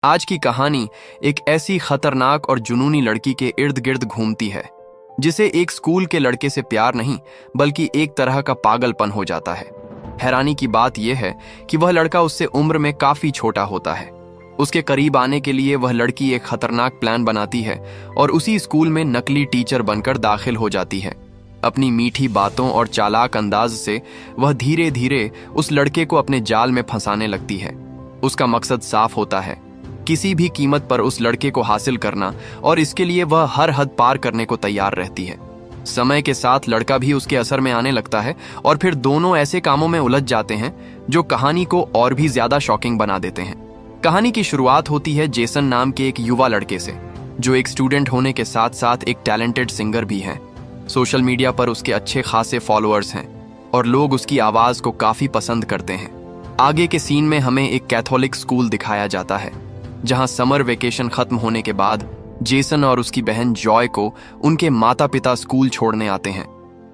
आज की कहानी एक ऐसी खतरनाक और जुनूनी लड़की के इर्द गिर्द घूमती है जिसे एक स्कूल के लड़के से प्यार नहीं बल्कि एक तरह का पागलपन हो जाता है। हैरानी की बात यह है कि वह लड़का उससे उम्र में काफी छोटा होता है। उसके करीब आने के लिए वह लड़की एक खतरनाक प्लान बनाती है और उसी स्कूल में नकली टीचर बनकर दाखिल हो जाती है। अपनी मीठी बातों और चालाक अंदाज से वह धीरे धीरे उस लड़के को अपने जाल में फंसाने लगती है। उसका मकसद साफ होता है, किसी भी कीमत पर उस लड़के को हासिल करना, और इसके लिए वह हर हद पार करने को तैयार रहती है। समय के साथ लड़का भी उसके असर में आने लगता है और फिर दोनों ऐसे कामों में उलझ जाते हैं जो कहानी को और भी ज्यादा शॉकिंग बना देते हैं। कहानी की शुरुआत होती है जेसन नाम के एक युवा लड़के से, जो एक स्टूडेंट होने के साथ साथ एक टैलेंटेड सिंगर भी है। सोशल मीडिया पर उसके अच्छे खासे फॉलोअर्स हैं और लोग उसकी आवाज को काफी पसंद करते हैं। आगे के सीन में हमें एक कैथोलिक स्कूल दिखाया जाता है जहां समर वेकेशन खत्म होने के बाद जेसन और उसकी बहन जॉय को उनके माता पिता स्कूल छोड़ने आते हैं।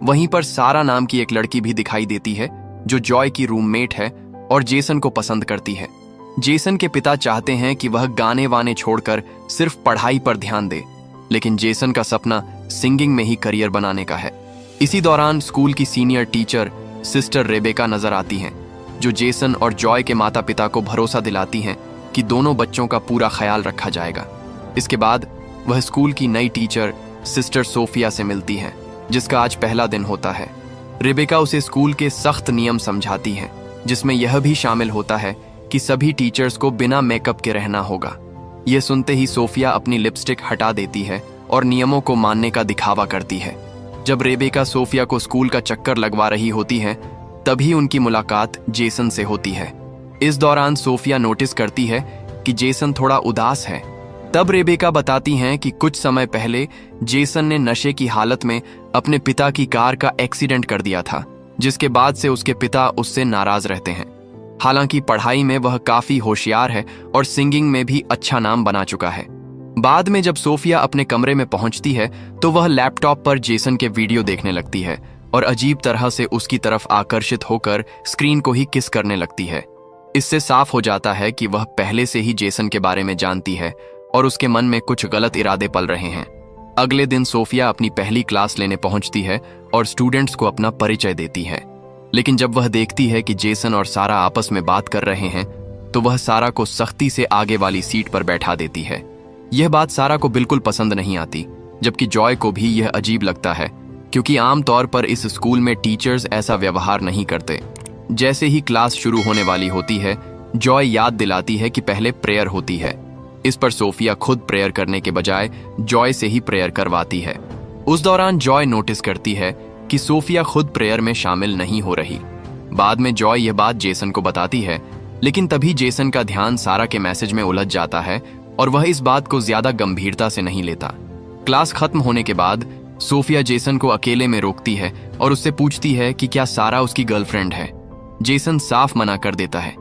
वहीं पर सारा नाम की एक लड़की भी दिखाई देती है जो जॉय की रूममेट है और जेसन को पसंद करती है। जेसन के पिता चाहते हैं कि वह गाने वाने छोड़कर सिर्फ पढ़ाई पर ध्यान दे, लेकिन जेसन का सपना सिंगिंग में ही करियर बनाने का है। इसी दौरान स्कूल की सीनियर टीचर सिस्टर रेबेका नजर आती हैं, जो जेसन और जॉय के माता पिता को भरोसा दिलाती हैं कि दोनों बच्चों का पूरा ख्याल रखा जाएगा। इसके बाद वह स्कूल की नई टीचर सिस्टर सोफिया से मिलती है, जिसका आज पहला दिन होता है। रेबेका उसे स्कूल के सख्त नियम समझाती है, जिसमें यह भी शामिल होता है कि सभी टीचर्स को बिना मेकअप के रहना होगा। यह सुनते ही सोफिया अपनी लिपस्टिक हटा देती है और नियमों को मानने का दिखावा करती है। जब रेबेका सोफिया को स्कूल का चक्कर लगवा रही होती है, तभी उनकी मुलाकात जेसन से होती है। इस दौरान सोफिया नोटिस करती है कि जेसन थोड़ा उदास है। तब रेबेका बताती हैं कि कुछ समय पहले जेसन ने नशे की हालत में अपने पिता की कार का एक्सीडेंट कर दिया था, जिसके बाद से उसके पिता उससे नाराज रहते हैं। हालांकि पढ़ाई में वह काफी होशियार है और सिंगिंग में भी अच्छा नाम बना चुका है। बाद में जब सोफिया अपने कमरे में पहुंचती है तो वह लैपटॉप पर जेसन के वीडियो देखने लगती है और अजीब तरह से उसकी तरफ आकर्षित होकर स्क्रीन को ही किस करने लगती है। इससे साफ हो जाता है कि वह पहले से ही जेसन के बारे में जानती है और उसके मन में कुछ गलत इरादे पल रहे हैं। अगले दिन सोफिया अपनी पहली क्लास लेने पहुंचती है और स्टूडेंट्स को अपना परिचय देती है, लेकिन जब वह देखती है कि जेसन और सारा आपस में बात कर रहे हैं तो वह सारा को सख्ती से आगे वाली सीट पर बैठा देती है। यह बात सारा को बिल्कुल पसंद नहीं आती, जबकि जॉय को भी यह अजीब लगता है, क्योंकि आमतौर पर इस स्कूल में टीचर्स ऐसा व्यवहार नहीं करते। जैसे ही क्लास शुरू होने वाली होती है, जॉय याद दिलाती है कि पहले प्रेयर होती है। इस पर सोफिया खुद प्रेयर करने के बजाय जॉय से ही प्रेयर करवाती है। उस दौरान जॉय नोटिस करती है कि सोफिया खुद प्रेयर में शामिल नहीं हो रही। बाद में जॉय यह बात जेसन को बताती है, लेकिन तभी जेसन का ध्यान सारा के मैसेज में उलझ जाता है और वह इस बात को ज्यादा गंभीरता से नहीं लेता। क्लास खत्म होने के बाद सोफिया जेसन को अकेले में रोकती है और उससे पूछती है कि क्या सारा उसकी गर्लफ्रेंड है। जेसन साफ मना कर देता है,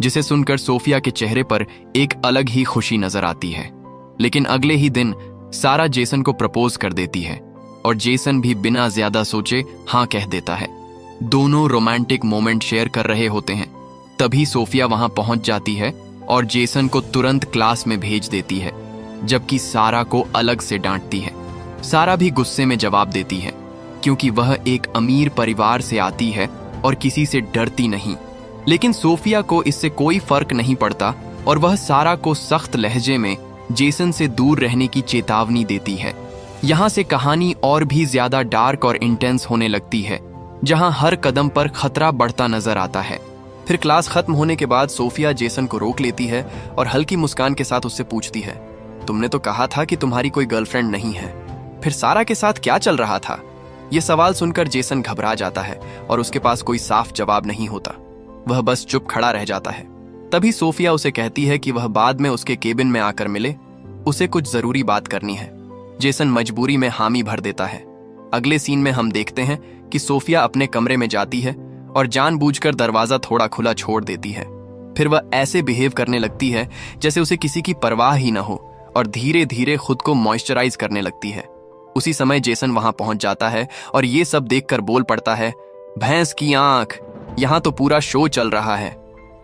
जिसे सुनकर सोफिया के चेहरे पर एक अलग ही खुशी नजर आती है। लेकिन अगले ही दिन सारा जेसन को प्रपोज कर देती है और जेसन भी बिना ज्यादा सोचे हाँ कह देता है। दोनों रोमांटिक मोमेंट शेयर कर रहे होते हैं, तभी सोफिया वहां पहुंच जाती है और जेसन को तुरंत क्लास में भेज देती है, जबकि सारा को अलग से डांटती है। सारा भी गुस्से में जवाब देती है, क्योंकि वह एक अमीर परिवार से आती है और किसी से डरती नहीं। लेकिन सोफिया को इससे कोई फर्क नहीं पड़ता और वह सारा को सख्त लहजे में जेसन से दूर रहने की चेतावनी देती है। यहाँ से कहानी और भी ज्यादा डार्क और इंटेंस होने लगती है, जहाँ हर कदम पर खतरा बढ़ता नजर आता है। फिर क्लास खत्म होने के बाद सोफिया जेसन को रोक लेती है और हल्की मुस्कान के साथ उससे पूछती है, तुमने तो कहा था कि तुम्हारी कोई गर्लफ्रेंड नहीं है, फिर सारा के साथ क्या चल रहा था? यह सवाल सुनकर जेसन घबरा जाता है और उसके पास कोई साफ जवाब नहीं होता। वह बस चुप खड़ा रह जाता है। तभी सोफिया उसे कहती है कि वह बाद में उसके केबिन में आकर मिले, उसे कुछ जरूरी बात करनी है। जेसन मजबूरी में हामी भर देता है। अगले सीन में हम देखते हैं कि सोफिया अपने कमरे में जाती है और जानबूझकर दरवाजा थोड़ा खुला छोड़ देती है। फिर वह ऐसे बिहेव करने लगती है जैसे उसे किसी की परवाह ही न हो और धीरे धीरे खुद को मॉइस्चराइज करने लगती है। उसी समय जेसन वहां पहुंच जाता है और ये सब देखकर बोल पड़ता है, भैंस की आंख, यहाँ तो पूरा शो चल रहा है।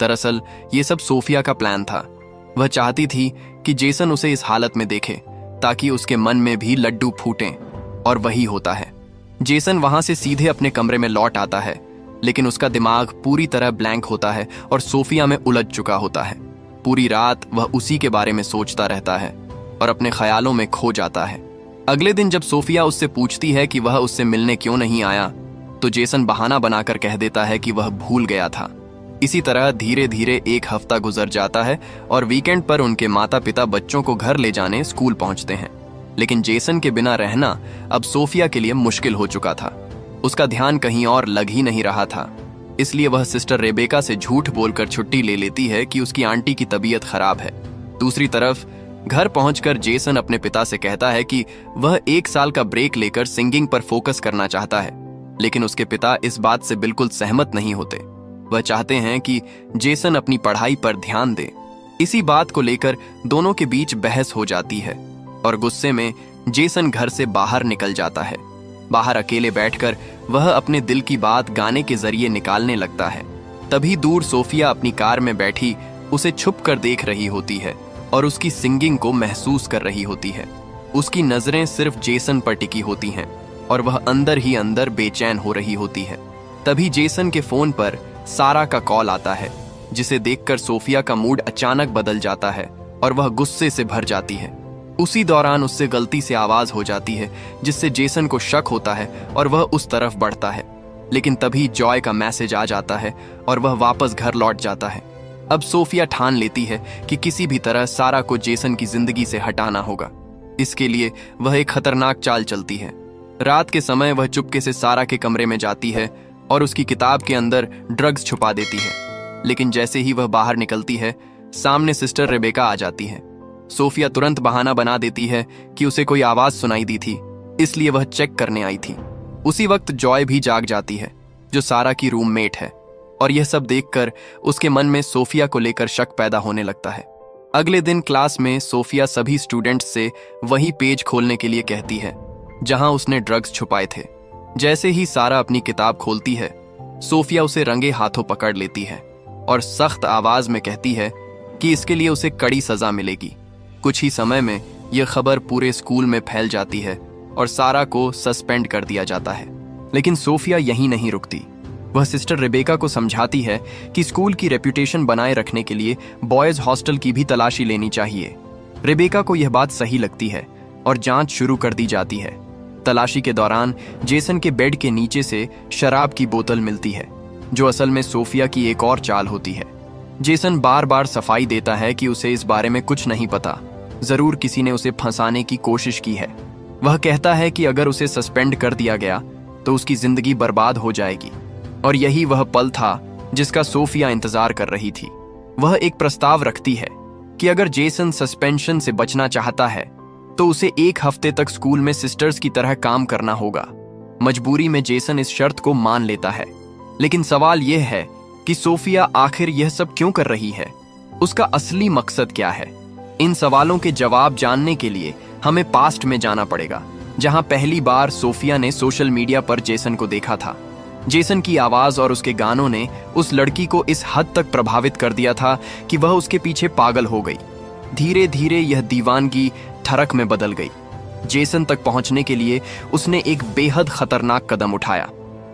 दरअसल ये सब सोफिया का प्लान था। वह चाहती थी कि जेसन उसे इस हालत में देखे ताकि उसके मन में भी लड्डू फूटें, और वही होता है। जेसन वहां से सीधे अपने कमरे में लौट आता है, लेकिन उसका दिमाग पूरी तरह ब्लैंक होता है और सोफिया में उलझ चुका होता है। पूरी रात वह उसी के बारे में सोचता रहता है और अपने ख्यालों में खो जाता है। अगले दिन जब सोफिया उससे पूछती है कि वह उससे मिलने क्यों नहीं आया, तो जेसन बहाना बनाकर कह देता है कि वह भूल गया था। इसी तरह धीरे धीरे एक हफ्ता गुजर जाता है और वीकेंड पर उनके माता पिता बच्चों को घर ले जाने स्कूल पहुंचते हैं। लेकिन जेसन के बिना रहना अब सोफिया के लिए मुश्किल हो चुका था। उसका ध्यान कहीं और लग ही नहीं रहा था, इसलिए वह सिस्टर रेबेका से झूठ बोलकर छुट्टी ले लेती है कि उसकी आंटी की तबीयत खराब है। दूसरी तरफ घर पहुंचकर जेसन अपने पिता से कहता है कि वह 1 साल का ब्रेक लेकर सिंगिंग पर फोकस करना चाहता है, लेकिन उसके पिता इस बात से बिल्कुल सहमत नहीं होते। वह चाहते हैं कि जेसन अपनी पढ़ाई पर ध्यान दे। इसी बात को लेकर दोनों के बीच बहस हो जाती है और गुस्से में जेसन घर से बाहर निकल जाता है। बाहर अकेले बैठकर वह अपने दिल की बात गाने के जरिए निकालने लगता है। तभी दूर सोफिया अपनी कार में बैठी उसे छुप कर देख रही होती है और उसकी सिंगिंग को महसूस कर रही होती है। उसकी नजरें सिर्फ जेसन पर टिकी होती हैं और वह अंदर ही अंदर बेचैन हो रही होती है। तभी जेसन के फोन पर सारा का कॉल आता है, जिसे देखकर सोफिया का मूड अचानक बदल जाता है और वह गुस्से से भर जाती है। उसी दौरान उससे गलती से आवाज हो जाती है, जिससे जेसन को शक होता है और वह उस तरफ बढ़ता है। लेकिन तभी जॉय का मैसेज आ जाता है और वह वापस घर लौट जाता है। अब सोफिया ठान लेती है कि किसी भी तरह सारा को जेसन की जिंदगी से हटाना होगा। इसके लिए वह एक खतरनाक चाल चलती है। रात के समय वह चुपके से सारा के कमरे में जाती है और उसकी किताब के अंदर ड्रग्स छुपा देती है। लेकिन जैसे ही वह बाहर निकलती है, सामने सिस्टर रेबेका आ जाती है। सोफिया तुरंत बहाना बना देती है कि उसे कोई आवाज सुनाई दी थी, इसलिए वह चेक करने आई थी। उसी वक्त जॉय भी जाग जाती है, जो सारा की रूममेट है, और यह सब देखकर उसके मन में सोफिया को लेकर शक पैदा होने लगता है। अगले दिन क्लास में सोफिया सभी स्टूडेंट्स से वही पेज खोलने के लिए कहती है जहां उसने ड्रग्स छुपाए थे। जैसे ही सारा अपनी किताब खोलती है, सोफिया उसे रंगे हाथों पकड़ लेती है और सख्त आवाज में कहती है कि इसके लिए उसे कड़ी सजा मिलेगी। कुछ ही समय में यह खबर पूरे स्कूल में फैल जाती है और सारा को सस्पेंड कर दिया जाता है। लेकिन सोफिया यहीं नहीं रुकती। वह सिस्टर रेबेका को समझाती है कि स्कूल की रेपुटेशन बनाए रखने के लिए बॉयज हॉस्टल की भी तलाशी लेनी चाहिए। रेबेका को यह बात सही लगती है और जांच शुरू कर दी जाती है। तलाशी के दौरान जेसन के बेड के नीचे से शराब की बोतल मिलती है, जो असल में सोफिया की एक और चाल होती है। जेसन बार बार सफाई देता है कि उसे इस बारे में कुछ नहीं पता, जरूर किसी ने उसे फंसाने की कोशिश की है। वह कहता है कि अगर उसे सस्पेंड कर दिया गया तो उसकी जिंदगी बर्बाद हो जाएगी, और यही वह पल था जिसका सोफिया इंतजार कर रही थी। वह एक प्रस्ताव रखती है कि अगर जेसन सस्पेंशन से बचना चाहता है तो उसे 1 हफ्ते तक स्कूल में सिस्टर्स की तरह काम करना होगा। मजबूरी में जेसन इस शर्त को मान लेता है, लेकिन सवाल यह है कि सोफिया आखिर यह सब क्यों कर रही है? उसका असली मकसद क्या है? इन सवालों के जवाब जानने के लिए हमें पास्ट में जाना पड़ेगा, जहां पहली बार सोफिया ने सोशल मीडिया पर जेसन को देखा था। जेसन की आवाज और उसके गानों ने उस लड़की को इस हद तक प्रभावित कर दिया था कि वह उसके पीछे पागल हो गई। धीरे धीरे यह दीवानगी ठरक में बदल गई। जेसन तक पहुंचने के लिए उसने एक बेहद खतरनाक कदम उठाया।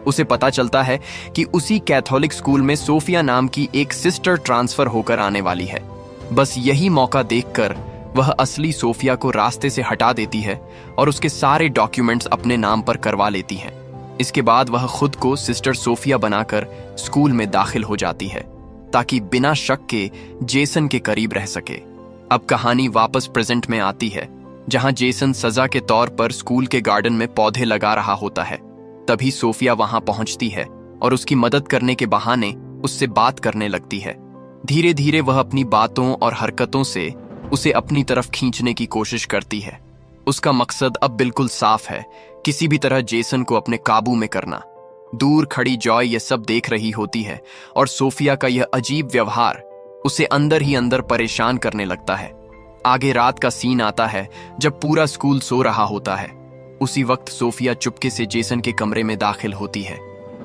उसे पता चलता है कि उसी कैथोलिक स्कूल में सोफिया नाम की एक सिस्टर ट्रांसफर होकर आने वाली है। बस यही मौका देखकर वह असली सोफिया को रास्ते से हटा देती है और उसके सारे डॉक्यूमेंट्स अपने नाम पर करवा लेती है। इसके बाद वह खुद को सिस्टर सोफिया बनाकर स्कूल में दाखिल हो जाती है, ताकि बिना शक के जेसन के करीब रह सके। अब कहानी वापस प्रेजेंट में आती है, जहां जेसन सजा के तौर पर स्कूल के गार्डन में पौधे लगा रहा होता है। तभी सोफिया वहां पहुंचती है और उसकी मदद करने के बहाने उससे बात करने लगती है। धीरे धीरे वह अपनी बातों और हरकतों से उसे अपनी तरफ खींचने की कोशिश करती है। उसका मकसद अब बिल्कुल साफ है, किसी भी तरह जेसन को अपने काबू में करना। दूर खड़ी जॉय यह सब देख रही होती है और सोफिया का यह अजीब व्यवहार उसे अंदर ही अंदर परेशान करने लगता है। आगे रात का सीन आता है जब पूरा स्कूल सो रहा होता है। उसी वक्त सोफिया चुपके से जेसन के कमरे में दाखिल होती है।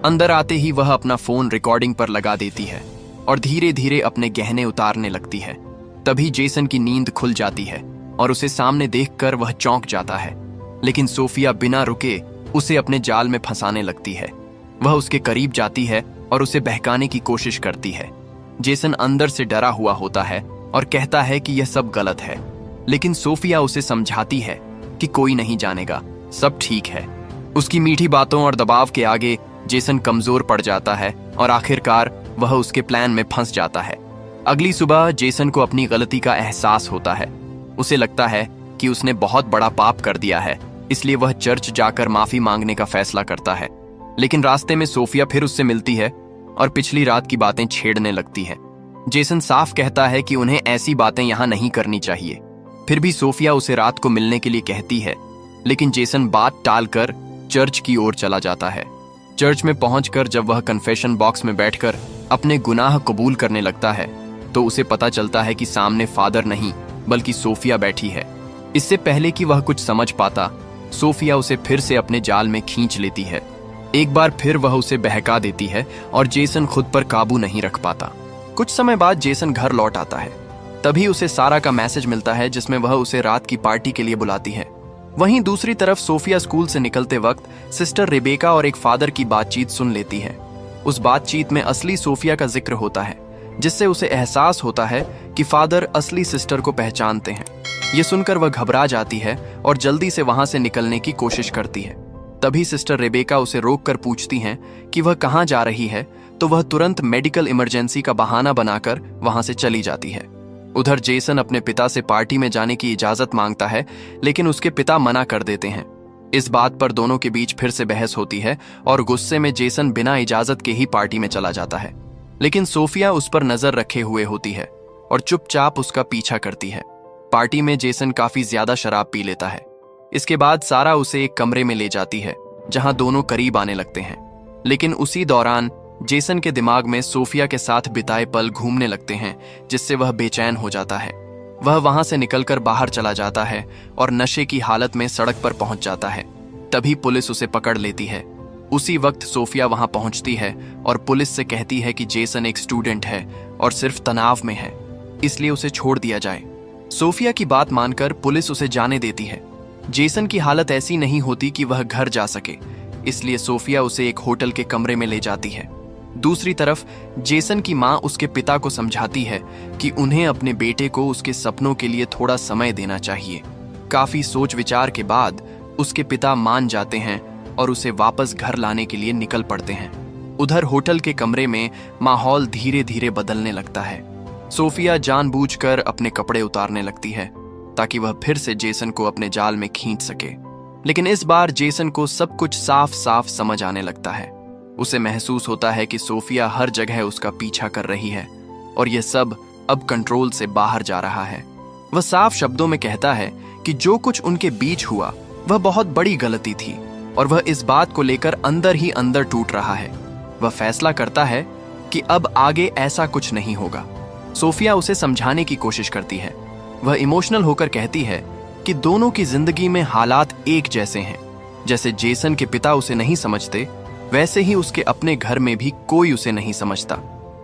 अंदर आते ही वह अपना फोन रिकॉर्डिंग पर लगा देती है और धीरे धीरे अपने गहने उतारने लगती है। तभी जेसन की नींद खुल जाती है और उसे सामने देखकर वह चौंक जाता है, लेकिन सोफिया बिना रुके उसे अपने जाल में फंसाने लगती है। वह उसके करीब जाती है और उसे बहकाने की कोशिश करती है। जेसन अंदर से डरा हुआ होता है और कहता है कि यह सब गलत है, लेकिन सोफिया उसे समझाती है कि कोई नहीं जानेगा, सब ठीक है। उसकी मीठी बातों और दबाव के आगे जेसन कमजोर पड़ जाता है और आखिरकार वह उसके प्लान में फंस जाता है। अगली सुबह जेसन को अपनी गलती का एहसास होता है। उसे लगता है कि उसने बहुत बड़ा पाप कर दिया है, इसलिए वह चर्च जाकर माफी मांगने का फैसला करता है। लेकिन रास्ते में सोफिया फिर उससे मिलती है और पिछली रात की बातें छेड़ने लगती है। जेसन साफ कहता है कि उन्हें ऐसी बातें यहां नहीं करनी चाहिए। फिर भी सोफिया उसे रात को मिलने के लिए कहती है, लेकिन जेसन बात टालकर चर्च की ओर चला जाता है। चर्च में पहुंचकर जब वह कन्फेशन बॉक्स में बैठकर अपने गुनाह कबूल करने लगता है तो उसे पता चलता है कि सामने फादर नहीं बल्कि सोफिया बैठी है। इससे पहले कि वह कुछ समझ पाता, सोफिया उसे फिर से अपने जाल में खींच लेती है। एक बार फिर वह उसे बहका देती है और जेसन खुद पर काबू नहीं रख पाता। कुछ समय बाद जेसन घर लौट आता है। तभी उसे सारा का मैसेज मिलता है जिसमें वह उसे रात की पार्टी के लिए बुलाती है। वहीं दूसरी तरफ सोफिया स्कूल से निकलते वक्त सिस्टर रेबेका और एक फादर की बातचीत सुन लेती है। उस बातचीत में असली सोफिया का जिक्र होता है, जिससे उसे एहसास होता है कि फादर असली सिस्टर को पहचानते हैं। ये सुनकर वह घबरा जाती है और जल्दी से वहां से निकलने की कोशिश करती है। तभी सिस्टर रेबेका उसे रोककर पूछती हैं कि वह कहां जा रही है, तो वह तुरंत मेडिकल इमरजेंसी का बहाना बनाकर वहां से चली जाती है। उधर जेसन अपने पिता से पार्टी में जाने की इजाजत मांगता है, लेकिन उसके पिता मना कर देते हैं। इस बात पर दोनों के बीच फिर से बहस होती है और गुस्से में जेसन बिना इजाजत के ही पार्टी में चला जाता है। लेकिन सोफिया उस पर नजर रखे हुए होती है और चुपचाप उसका पीछा करती है। पार्टी में जेसन काफी ज्यादा शराब पी लेता है। इसके बाद सारा उसे एक कमरे में ले जाती है जहां दोनों करीब आने लगते हैं। लेकिन उसी दौरान जेसन के दिमाग में सोफिया के साथ बिताए पल घूमने लगते हैं, जिससे वह बेचैन हो जाता है। वह वहां से निकलकर बाहर चला जाता है और नशे की हालत में सड़क पर पहुंच जाता है। तभी पुलिस उसे पकड़ लेती है। उसी वक्त सोफिया वहां पहुंचती है और पुलिस से कहती है कि जेसन एक स्टूडेंट है और सिर्फ तनाव में है, इसलिए उसे छोड़ दिया जाए। सोफिया की बात मानकर पुलिस उसे जाने देती है। जेसन की हालत ऐसी नहीं होती कि वह घर जा सके, इसलिए सोफिया उसे एक होटल के कमरे में ले जाती है। दूसरी तरफ जेसन की मां उसके पिता को समझाती है कि उन्हें अपने बेटे को उसके सपनों के लिए थोड़ा समय देना चाहिए। काफी सोच विचार के बाद उसके पिता मान जाते हैं और उसे वापस घर लाने के लिए निकल पड़ते हैं। उधर होटल के कमरे में माहौल धीरे धीरे बदलने लगता है। सोफिया जानबूझकर अपने कपड़े उतारने लगती है ताकि वह फिर से जेसन को अपने जाल में खींच सके। लेकिन इस बार जेसन को सब कुछ साफ साफ समझ आने लगता है। उसे महसूस होता है कि सोफिया हर जगह उसका पीछा कर रही है और यह सब अब कंट्रोल से बाहर जा रहा है। वह साफ शब्दों में कहता है कि जो कुछ उनके बीच हुआ वह बहुत बड़ी गलती थी और वह इस बात को लेकर अंदर ही अंदर टूट रहा है। वह फैसला करता है कि अब आगे ऐसा कुछ नहीं होगा। सोफिया उसे समझाने की कोशिश करती है। वह इमोशनल होकर कहती है कि दोनों की जिंदगी में हालात एक जैसे हैं। जैसे जेसन के पिता उसे नहीं समझते, वैसे ही उसके अपने घर में भी कोई उसे नहीं समझता।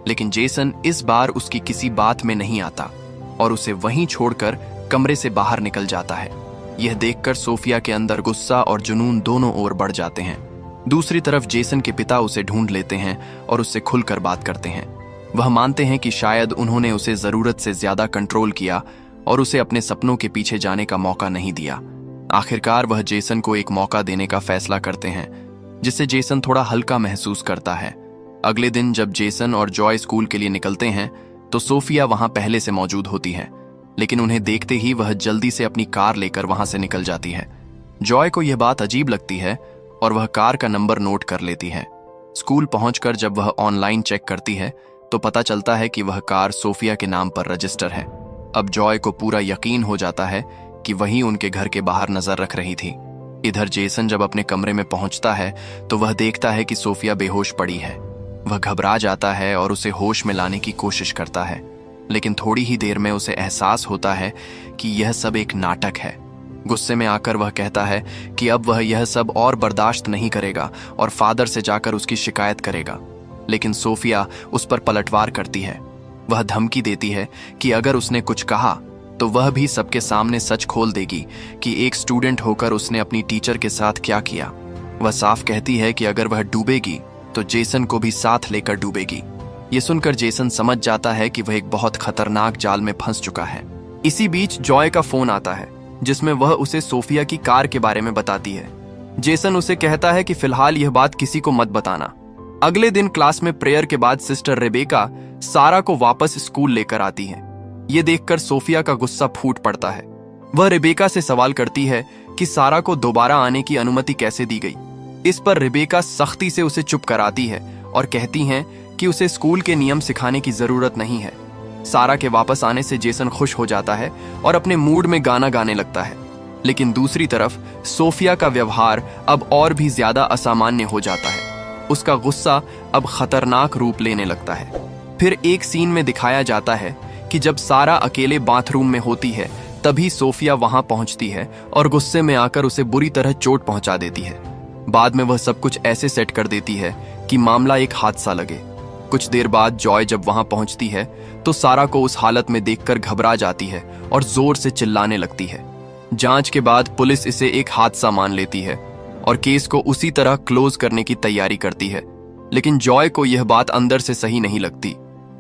लेकिन जेसन इस बार उसकी किसी बात में नहीं आता और उसे वहीं छोड़कर कमरे से बाहर निकल जाता है। यह देखकर सोफिया के अंदर गुस्सा और जुनून दोनों ओर बढ़ जाते हैं। दूसरी तरफ जेसन के पिता उसे ढूंढ लेते हैं और उससे खुलकर बात करते हैं। वह मानते हैं कि शायद उन्होंने उसे जरूरत से ज्यादा कंट्रोल किया और उसे अपने सपनों के पीछे जाने का मौका नहीं दिया। आखिरकार वह जेसन को एक मौका देने का फैसला करते हैं, जिससे जेसन थोड़ा हल्का महसूस करता है। अगले दिन जब जेसन और जॉय स्कूल के लिए निकलते हैं तो सोफिया वहां पहले से मौजूद होती है, लेकिन उन्हें देखते ही वह जल्दी से अपनी कार लेकर वहां से निकल जाती है। जॉय को यह बात अजीब लगती है और वह कार का नंबर नोट कर लेती है। स्कूल पहुंचकर जब वह ऑनलाइन चेक करती है तो पता चलता है कि वह कार सोफिया के नाम पर रजिस्टर है। अब जॉय को पूरा यकीन हो जाता है कि वही उनके घर के बाहर नजर रख रही थी। इधर जेसन जब अपने कमरे में पहुंचता है तो वह देखता है कि सोफिया बेहोश पड़ी है। वह घबरा जाता है और उसे होश में लाने की कोशिश करता है, लेकिन थोड़ी ही देर में उसे एहसास होता है कि यह सब एक नाटक है। गुस्से में आकर वह कहता है कि अब वह यह सब और बर्दाश्त नहीं करेगा और फादर से जाकर उसकी शिकायत करेगा। लेकिन सोफिया उस पर पलटवार करती है। वह धमकी देती है कि अगर उसने कुछ कहा तो वह भी सबके सामने सच खोल देगी कि एक स्टूडेंट होकर उसने अपनी टीचर के साथ क्या किया। वह साफ कहती है कि अगर वह डूबेगी तो जेसन को भी साथ लेकर डूबेगी। ये सुनकर जेसन समझ जाता है कि वह एक बहुत खतरनाक जाल में फंस चुका है। इसी बीच जॉय का फोन आता है जिसमें वह उसे सोफिया की कार के बारे में बताती है। जेसन उसे कहता है कि फिलहाल यह बात किसी को मत बताना। अगले दिन क्लास में प्रेयर के बाद सिस्टर रेबेका सारा को वापस स्कूल लेकर आती है। ये देखकर सोफिया का गुस्सा फूट पड़ता है। वह रेबेका से सवाल करती है कि सारा को दोबारा आने की अनुमति कैसे दी गई। इस पर रेबेका सख्ती से उसे चुप कराती है और कहती हैं कि उसे स्कूल के नियम सिखाने की जरूरत नहीं है। सारा के वापस आने से जेसन खुश हो जाता है और अपने मूड में गाना गाने लगता है। लेकिन दूसरी तरफ सोफिया का व्यवहार अब और भी ज्यादा असामान्य हो जाता है। उसका गुस्सा अब खतरनाक रूप लेने लगता है। फिर एक सीन में दिखाया जाता है कि जब सारा अकेले बाथरूम में होती है तभी सोफिया वहां पहुंचती है और गुस्से में आकर उसे बुरी तरह चोट पहुंचा देती है। बाद में वह सब कुछ ऐसे सेट कर देती है कि मामला एक हादसा लगे। कुछ देर बाद जॉय जब वहां पहुंचती है तो सारा को उस हालत में देखकर घबरा जाती है और जोर से चिल्लाने लगती है। जांच के बाद पुलिस इसे एक हादसा मान लेती है और केस को उसी तरह क्लोज करने की तैयारी करती है। लेकिन जॉय को यह बात अंदर से सही नहीं लगती।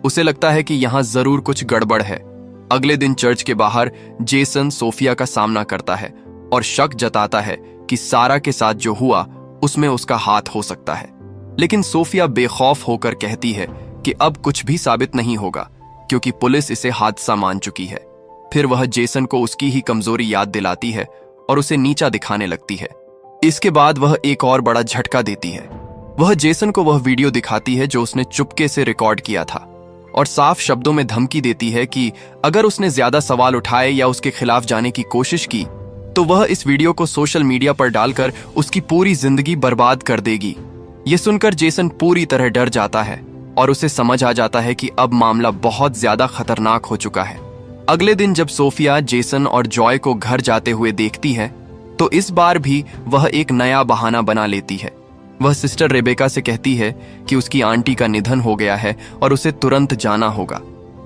उसे लगता है कि यहां जरूर कुछ गड़बड़ है। अगले दिन चर्च के बाहर जेसन सोफिया का सामना करता है और शक जताता है कि सारा के साथ जो हुआ उसमें उसका हाथ हो सकता है। लेकिन सोफिया बेखौफ होकर कहती है कि अब कुछ भी साबित नहीं होगा क्योंकि पुलिस इसे हादसा मान चुकी है। फिर वह जेसन को उसकी ही कमजोरी याद दिलाती है और उसे नीचा दिखाने लगती है। इसके बाद वह एक और बड़ा झटका देती है। वह जेसन को वह वीडियो दिखाती है जो उसने चुपके से रिकॉर्ड किया था और साफ शब्दों में धमकी देती है कि अगर उसने ज्यादा सवाल उठाए या उसके खिलाफ जाने की कोशिश की तो वह इस वीडियो को सोशल मीडिया पर डालकर उसकी पूरी जिंदगी बर्बाद कर देगी। यह सुनकर जेसन पूरी तरह डर जाता है और उसे समझ आ जाता है कि अब मामला बहुत ज्यादा खतरनाक हो चुका है। अगले दिन जब सोफिया जेसन और जॉय को घर जाते हुए देखती है तो इस बार भी वह एक नया बहाना बना लेती है। वह सिस्टर रेबेका से कहती है कि उसकी आंटी का निधन हो गया है और उसे तुरंत जाना होगा।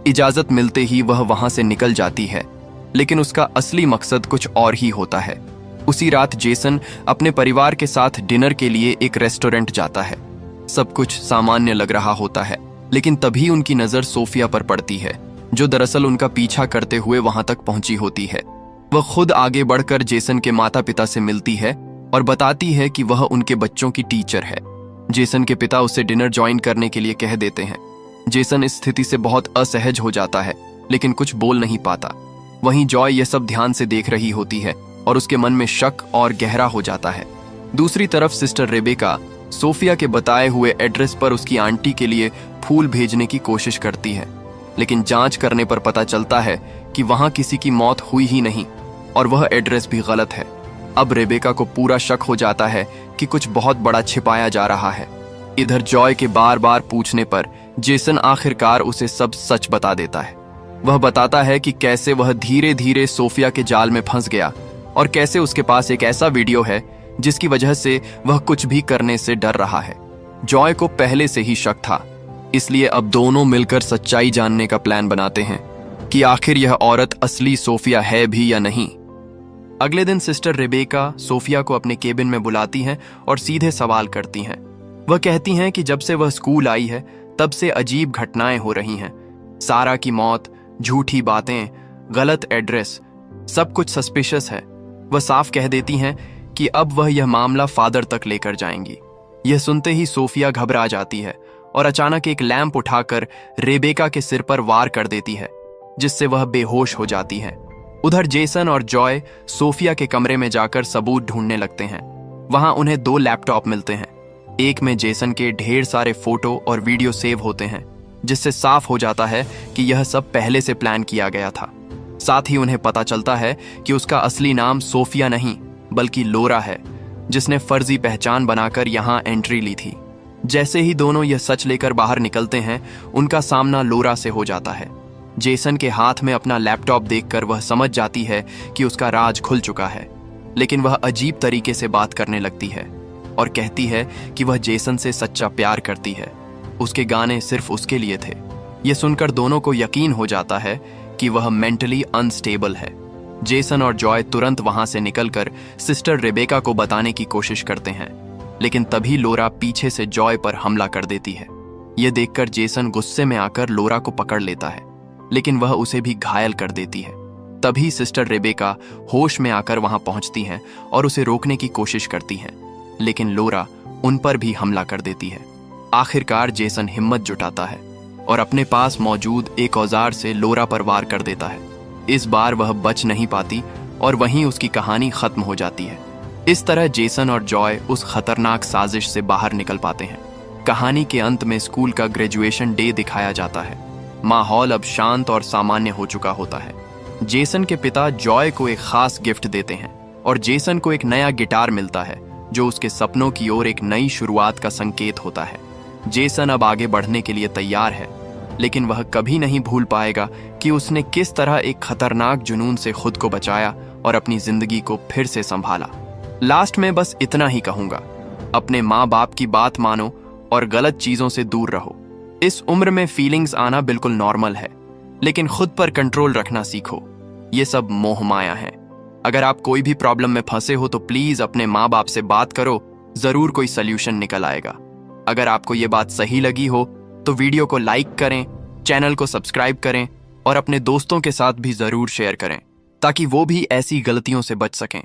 इजाजत मिलते ही वह वहां से निकल जाती है, लेकिन उसका असली मकसद कुछ और ही होता है। उसी रात जेसन अपने परिवार के साथ डिनर के लिए एक रेस्टोरेंट जाता है। सब कुछ सामान्य लग रहा होता है, लेकिन तभी उनकी नजर सोफिया पर पड़ती है जो दरअसल उनका पीछा करते हुए वहां तक पहुंची होती है। वह खुद आगे बढ़कर जेसन के माता पिता से मिलती है और बताती है कि वह उनके बच्चों की टीचर है। जेसन के पिता उसे डिनर ज्वाइन करने के लिए कह देते हैं। जेसन इस स्थिति से बहुत असहज हो जाता है लेकिन कुछ बोल नहीं पाता। वहीं जॉय यह सब ध्यान से देख रही होती है और उसके मन में शक और गहरा हो जाता है। दूसरी तरफ सिस्टर रेबेका सोफिया के बताए हुए एड्रेस पर उसकी आंटी के लिए फूल भेजने की कोशिश करती है, लेकिन जांच करने पर पता चलता है कि वहां किसी की मौत हुई ही नहीं और वह एड्रेस भी गलत है। अब रेबेका को पूरा शक हो जाता है कि कुछ बहुत बड़ा छिपाया जा रहा है। इधर जॉय के बार बार पूछने पर जेसन आखिरकार उसे सब सच बता देता है। वह बताता है कि कैसे वह धीरे धीरे सोफिया के जाल में फंस गया और कैसे उसके पास एक ऐसा वीडियो है जिसकी वजह से वह कुछ भी करने से डर रहा है। जॉय को पहले से ही शक था, इसलिए अब दोनों मिलकर सच्चाई जानने का प्लान बनाते हैं कि आखिर यह औरत असली सोफिया है भी या नहीं। अगले दिन सिस्टर रेबेका सोफिया को अपने केबिन में बुलाती हैं और सीधे सवाल करती हैं। वह कहती हैं कि जब से वह स्कूल आई है तब से अजीब घटनाएं हो रही हैं। सारा की मौत, झूठी बातें, गलत एड्रेस, सब कुछ सस्पिशियस है। वह साफ कह देती हैं कि अब वह यह मामला फादर तक लेकर जाएंगी। यह सुनते ही सोफिया घबरा जाती है और अचानक एक लैंप उठाकर रेबेका के सिर पर वार कर देती है, जिससे वह बेहोश हो जाती है। उधर जेसन और जॉय सोफिया के कमरे में जाकर सबूत ढूंढने लगते हैं। वहां उन्हें 2 लैपटॉप मिलते हैं। एक में जेसन के ढेर सारे फोटो और वीडियो सेव होते हैं, जिससे साफ हो जाता है कि यह सब पहले से प्लान किया गया था। साथ ही उन्हें पता चलता है कि उसका असली नाम सोफिया नहीं बल्कि लोरा है, जिसने फर्जी पहचान बनाकर यहाँ एंट्री ली थी। जैसे ही दोनों यह सच लेकर बाहर निकलते हैं, उनका सामना लोरा से हो जाता है। जेसन के हाथ में अपना लैपटॉप देखकर वह समझ जाती है कि उसका राज खुल चुका है, लेकिन वह अजीब तरीके से बात करने लगती है और कहती है कि वह जेसन से सच्चा प्यार करती है। उसके गाने सिर्फ उसके लिए थे। यह सुनकर दोनों को यकीन हो जाता है कि वह मेंटली अनस्टेबल है। जेसन और जॉय तुरंत वहां से निकलकर सिस्टर रेबेका को बताने की कोशिश करते हैं, लेकिन तभी लोरा पीछे से जॉय पर हमला कर देती है। यह देखकर जेसन गुस्से में आकर लोरा को पकड़ लेता है, लेकिन वह उसे भी घायल कर देती है। तभी सिस्टर रेबेका होश में आकर वहां पहुंचती हैं और उसे रोकने की कोशिश करती हैं, लेकिन लोरा उन पर भी हमला कर देती है। आखिरकार जेसन हिम्मत जुटाता है और अपने पास मौजूद एक औजार से लोरा पर वार कर देता है। इस बार वह बच नहीं पाती और वहीं उसकी कहानी खत्म हो जाती है। इस तरह जेसन और जॉय उस खतरनाक साजिश से बाहर निकल पाते हैं। कहानी के अंत में स्कूल का ग्रेजुएशन डे दिखाया जाता है। माहौल अब शांत और सामान्य हो चुका होता है। जेसन के पिता जॉय को एक खास गिफ्ट देते हैं और जेसन को एक नया गिटार मिलता है, जो उसके सपनों की ओर एक नई शुरुआत का संकेत होता है। जेसन अब आगे बढ़ने के लिए तैयार है, लेकिन वह कभी नहीं भूल पाएगा कि उसने किस तरह एक खतरनाक जुनून से खुद को बचाया और अपनी जिंदगी को फिर से संभाला। लास्ट में बस इतना ही कहूंगा, अपने माँ बाप की बात मानो और गलत चीजों से दूर रहो। इस उम्र में फीलिंग्स आना बिल्कुल नॉर्मल है, लेकिन खुद पर कंट्रोल रखना सीखो। ये सब मोह माया है। अगर आप कोई भी प्रॉब्लम में फंसे हो तो प्लीज अपने माँ बाप से बात करो, जरूर कोई सल्यूशन निकल आएगा। अगर आपको ये बात सही लगी हो तो वीडियो को लाइक करें, चैनल को सब्सक्राइब करें और अपने दोस्तों के साथ भी जरूर शेयर करें, ताकि वो भी ऐसी गलतियों से बच सकें।